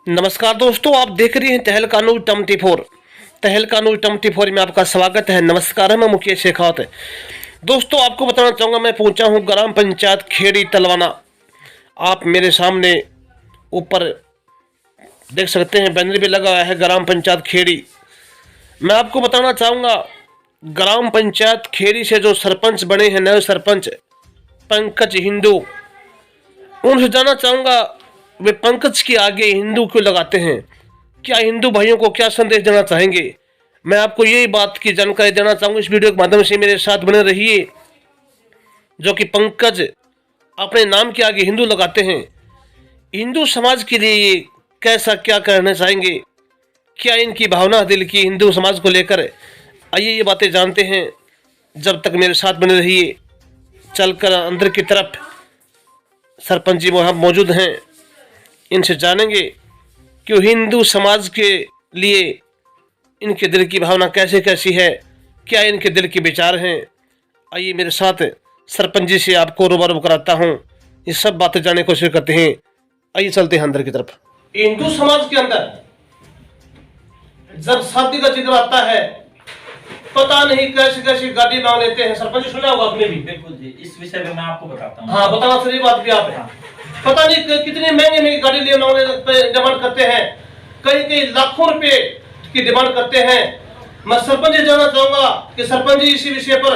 नमस्कार दोस्तों, आप देख रहे हैं तहलका न्यूज 24। तहलका न्यूज 24 में आपका स्वागत है। नमस्कार, मैं मुकेश शेखावत। दोस्तों, आपको बताना चाहूँगा, मैं पहुंचा हूं ग्राम पंचायत खेड़ी तलवाना। आप मेरे सामने ऊपर देख सकते हैं, बैनर भी लगा हुआ है ग्राम पंचायत खेड़ी। मैं आपको बताना चाहूँगा, ग्राम पंचायत खेड़ी से जो सरपंच बने हैं, नए सरपंच पंकज हिंदू, उनसे जानना चाहूँगा वे पंकज के आगे हिंदू क्यों लगाते हैं। क्या हिंदू भाइयों को क्या संदेश देना चाहेंगे। मैं आपको यही बात की जानकारी देना चाहूँगा। इस वीडियो के माध्यम से मेरे साथ बने रहिए। जो कि पंकज अपने नाम के आगे हिंदू लगाते हैं, हिंदू समाज के लिए ये कैसा क्या कहना चाहेंगे, क्या इनकी भावना दिल की हिंदू समाज को लेकर। आइए ये बातें जानते हैं। जब तक मेरे साथ बने रहिए। चलकर अंदर की तरफ सरपंच जी वहाँ मौजूद हैं, इनसे जानेंगे कि हिंदू समाज के लिए इनके दिल की भावना कैसे कैसी है, क्या इनके दिल के विचार हैं। आइए मेरे साथ सरपंच जी से आपको रूबरू कराता हूँ। ये सब बातें जानने की कोशिश करते हैं। आइए चलते हैं अंदर की तरफ। हिंदू समाज के अंदर जब शादी का जिक्र आता है, पता नहीं कैसी कैसी गाड़ी मांग लेते हैं। सरपंच जी सुना होगा आपने भी। बिल्कुल जी, इस विषय में मैं आपको बताता हूँ। हाँ, बताना सही बात भी आप है। पता नहीं कितने महंगे महंगी गाड़ी लिए डिमांड करते हैं, कई कई लाखों रुपए की डिमांड करते हैं। मैं सरपंच जी जानना चाहूंगा कि सरपंच जी इसी विषय पर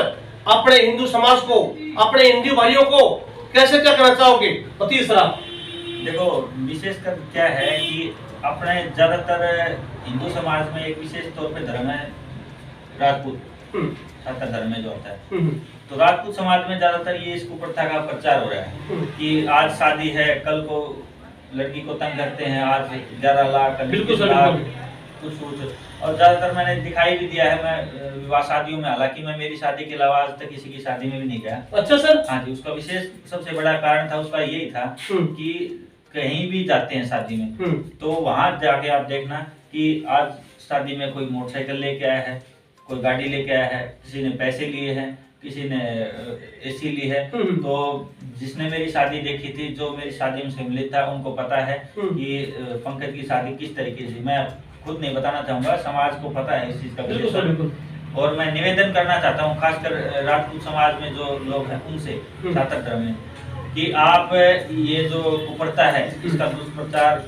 अपने हिंदू समाज को, अपने हिंदू भाइयों को कैसे क्या कहना चाहोगे। और तीसरा देखो, विशेषकर क्या है कि अपने ज्यादातर हिंदू समाज में एक विशेष तौर पे धर्म है राजपूत साता धर्म में जो होता है। तो राजपूत समाज में ज्यादातर ये इस कुप्रथा का प्रचार हो रहा है कि आज शादी है, कल को लड़की को तंग करते हैं, आज 11 लाख कुछ और ज्यादातर मैंने दिखाई भी दिया है। मैं विवाह शादियों में, हालांकि मैं मेरी शादी के अलावा आज तक किसी की शादी में भी नहीं गया। अच्छा सर। हाँ जी, उसका विशेष सबसे बड़ा कारण था उसका यही था कि कहीं भी जाते हैं शादी में तो वहां जाके आप देखना कि आज शादी में कोई मोटरसाइकिल लेके आया है, कोई गाड़ी लेके आया है, किसी ने पैसे लिए हैं, किसी ने एसी ली है। तो जिसने मेरी शादी देखी थी, जो मेरी शादी में सम्मिलित था, उनको पता है कि पंकज की शादी किस तरीके से। मैं खुद नहीं बताना चाहूंगा, समाज को पता है इस चीज का विशेष। और मैं निवेदन करना चाहता हूँ खासकर राजपूत समाज में जो लोग हैं उनसे, सातक धर्म में, कि आप ये जो कुप्रथा है इसका दुष्प्रचार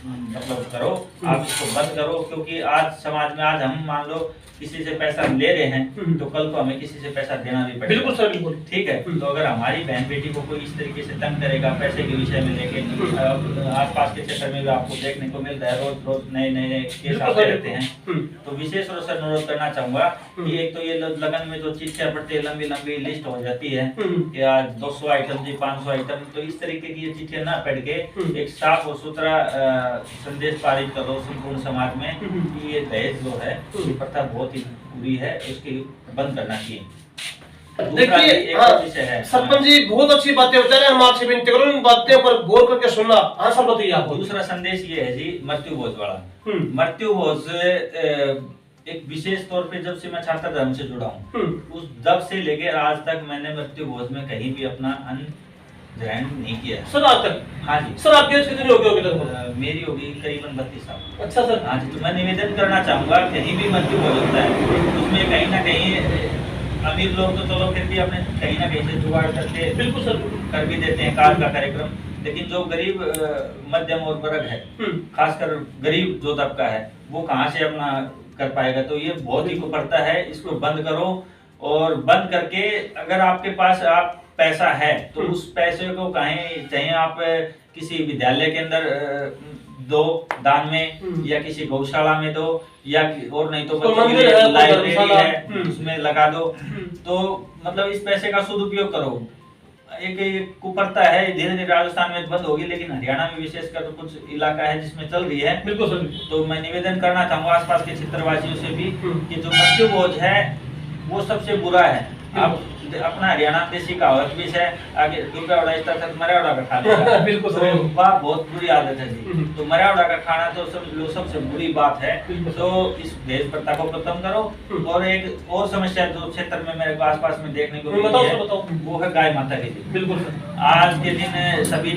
मतलब करो, आप इसको बंद करो। क्योंकि आज समाज में, आज हम मान लो किसी से पैसा ले रहे हैं तो कल को हमें किसी से पैसा देना भी पड़ेगा। बिल्कुल सर, बिल्कुल ठीक है। तो अगर हमारी बहन बेटी को कोई इस तरीके से तंग करेगा पैसे के विषय में लेके, आसपास के क्षेत्र में भी आपको देखने को मिलता है, रोज रोज नए नए केस आते रहते हैं। तो विशेष रूप से अनुरोध करना चाहूंगा कि एक तो ये लगन में जो चिट्ठियां पड़ती है, लंबी लंबी लिस्ट हो जाती है कि आज 200 आइटम जी, 500 आइटम, तो इस तरीके की ये चिट्ठियां ना पढ़ के एक साफ और सुथरा संदेश पारित करो संपूर्ण समाज में कि ये दहेज जो है ये प्रथा बहुत ही बुरी है, उसकी बंद करना चाहिए। देखिए, हाँ, सरपंच जी बहुत अच्छी बातें बता रहे हैं। हम आपसे विनती करूं इन बातों पर गौर करके सुनना। हाँ सर, बताइए आपको। दूसरा संदेश ये है जी, मृत्यु भोज वाला। मृत्यु भोज एक विशेष तौर पे जब से मैं छात्र धर्म से जुड़ा हूँ, उस जब से लेके आज तक मैंने मृत्यु भोज में कहीं भी अपना अन्न ग्रहण नहीं किया सर आज तक। हाँ जी सर, आपकी एज कितनी होगी लगभग? मेरी होगी करीबन 32 साल। अच्छा सर। हाँ जी, तो मैं निवेदन करना चाहूंगा, कहीं भी मृत्यु भोज होता है उसमें कहीं ना कहीं अमीर लोग तो चलो फिर भी अपने कहीं ना कहीं से जुगाड़ करके बिल्कुल सर कर भी देते हैं कार का कार्यक्रम। लेकिन जो गरीब मध्यम और वर्ग है, खासकर गरीब जो तबका है, वो कहाँ से अपना कर पाएगा। तो ये बहुत ही कुप्रथा है, इसको बंद करो। और बंद करके अगर आपके पास आप पैसा है तो उस पैसे को कहीं चाहे आप किसी विद्यालय के अंदर दो दान में, या किसी गौशाला में दो, या और नहीं तो लाइब्रेरी है उसमें लगा दो। तो मतलब इस पैसे का सदुपयोग करो। एक कुप्रथा है, धीरे धीरे राजस्थान में बंद होगी, लेकिन हरियाणा में विशेषकर कुछ इलाका है जिसमें चल रही है। बिल्कुल सर। तो मैं निवेदन करना चाहूंगा आसपास के क्षेत्रवासियों से भी कि जो मृत्यु भोज है वो सबसे बुरा है। आप अपना हरियाणा देसी कहावत भी है, आगे दुर्गा उड़ा इतना था मरियावड़ा का खा लेगा। बिल्कुल तो सही। वाह बहुत बुरी आदत है जी। तो मरियावड़ा का खाना तो सब लो सबसे बुरी बात है। तो इस दहेज प्रथा को खत्म करो। और एक और समस्या जो क्षेत्र में मेरे आसपास में देखने को मिली है, वो है गाय माता की। बिल्कुल आज के दिन सभी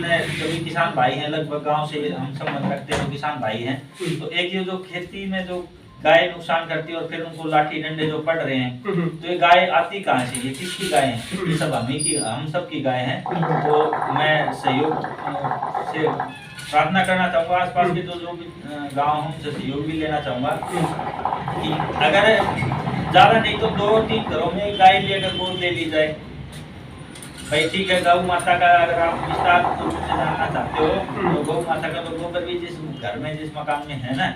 किसान भाई हैं, लगभग गांव से हम संबंध रखते हैं, किसान भाई हैं। तो एक ये जो खेती में जो गाय नुकसान करती है और फिर उनको लाठी डंडे जो पड़ रहे हैं, तो ये गाय आती कहाँ से, ये किसकी गाय है? ये सब हम सब की गाय हैं। तो मैं सहयोग से प्रार्थना करना चाहूँगा, आसपास के जो भी गाँव हैं उनसे सहयोग भी लेना चाहूँगा कि अगर ज़्यादा नहीं तो 2-3 घरों में गाय भी अगर गोद ले ली जाए। भाई ठीक है, गौ माता का अगर आप विस्तार रूप से जानना चाहते हो तो गौ माता का तो गोबर भी जिस घर में जिस मकान में है ना,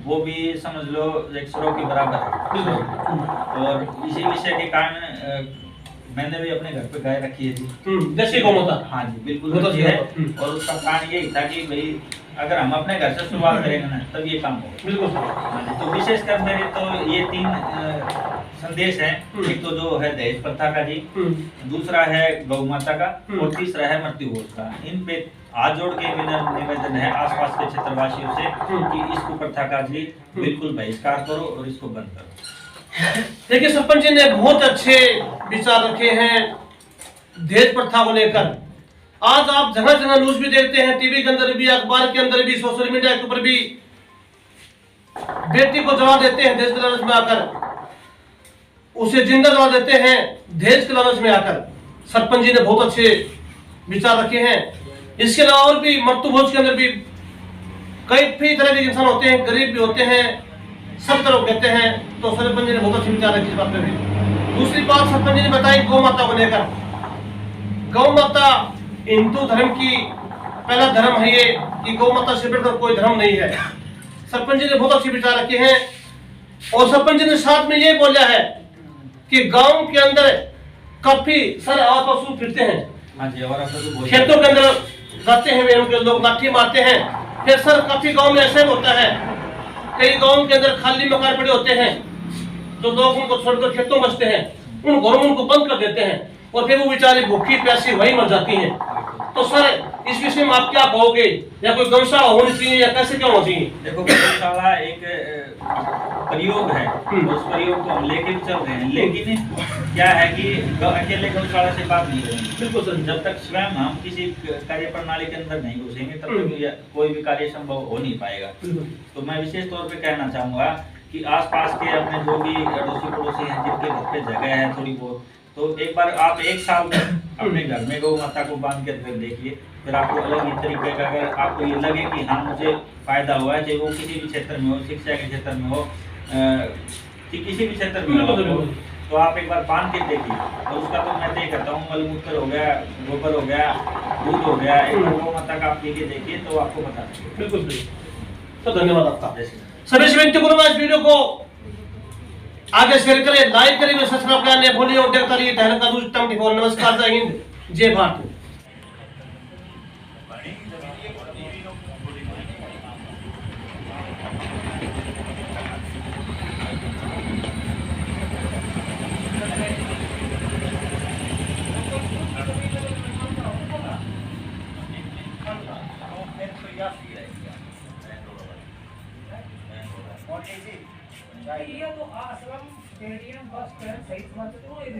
वो भी समझ लो एक सरों के बराबर है। और इसी विषय के कारण मैंने भी अपने घर पे गाय रखी है जी, देसी गौ माता। हाँ जी बिल्कुल होती है। और उसका कारण यही था कि भाई अगर हम अपने घर से शुरुआत करेंगे ना तब ये काम होगा। बिल्कुल हाँ जी। तो विशेषकर मेरे तो ये 3 संदेश हैं। एक तो जो है दहेज प्रथा का जी, दूसरा है गौ माता का, और तीसरा है मृत्यु भोज का। इन पे हाथ जोड़ के मेरा निवेदन है आसपास के क्षेत्रवासियों से कि इस कुप्रथा का जी बिल्कुल बहिष्कार करो और इसको बंद करो। देखिए सरपंच जी ने बहुत अच्छे विचार रखे हैं दहेज प्रथा को लेकर। आज आप जगह जगह न्यूज भी देखते हैं, टीवी के अंदर भी, अखबार के अंदर भी, सोशल मीडिया के ऊपर भी बेटी को जला देते हैं दहेज के लालच में आकर, उसे जिंदा जला देते हैं दहेज के लालच में आकर। सरपंच जी ने बहुत अच्छे विचार रखे हैं। इसके अलावा और भी मृत्यु भोज के अंदर भी कई तरह के इंसान होते हैं, गरीब भी होते हैं, सब तरफ कहते हैं। तो सरपंच जी ने बहुत अच्छे विचार रखे इस बात पे भी। दूसरी बात सरपंच जी ने बताई गौ माता को लेकर। गौ माता हिंदू धर्म की पहला धर्म है ये, कि गौ माता से बढ़कर कोई धर्म नहीं है। सरपंच जी ने बहुत अच्छे विचार रखे हैं। और सरपंच जी ने साथ में ये बोला है कि गांव के अंदर काफी सारे पशु फिरते हैं, खेतों के अंदर जाते हैं, वे उनके लोग लाठी मारते हैं। फिर सर काफी गांव में ऐसा होता है, कई गांव के अंदर खाली मकान पड़े होते हैं, जो लोग उनको छोड़कर खेतों में बसते हैं, उन घरों में उनको बंद कर देते हैं और फिर वो बेचारी भूखी प्यासी वही मर जाती हैं। तो सर इस विषय में आप क्या कहोगे, या कोई गौशाला होनी चाहिए या कैसे क्या होना चाहिए? देखो गौशाला एक प्रयोग है, उस प्रयोग को हम लेके भी चल रहे हैं, लेकिन क्या है कि अकेले गौशाला से बात नहीं करेंगे। बिल्कुल सर, जब तक स्वयं हम किसी कार्य प्रणाली के अंदर नहीं घुसेंगे तब तक कोई भी कार्य संभव हो नहीं पाएगा। तो मैं विशेष तौर पे कहना चाहूँगा कि आसपास के अपने जो भी अड़ोसी पड़ोसी हैं जिनके घर पे जगह है थोड़ी बहुत, तो एक बार आप 1 साल तक अपने घर में गौ माता को बांध के फिर देखिए, फिर आपको अलग ही तरीके का, अगर आपको ये लगे कि हाँ मुझे फायदा हुआ है, चाहे वो किसी भी क्षेत्र में हो, शिक्षा के क्षेत्र में हो, किसी भी क्षेत्र में हो, तो आप एक बार बांध के देखिए। और उसका तो मैं तय करता हूँ, मलमूत्र हो गया, गोबर हो गया, दूध हो गया, एक गौ माता का आप पी के देखिए तो आपको बता सकते। बिल्कुल तो धन्यवाद आपका। सभी से विनती करूंगा इस वीडियो को आगे शेयर करें, लाइक करें, सब्सक्राइब करने भूलिए और देखते रहिए तहलका न्यूज़ 24। नमस्कार, जय हिंद, जय भारत। ये तो आश्रम स्टेडियम बस स्टैंड सहित मत तो ये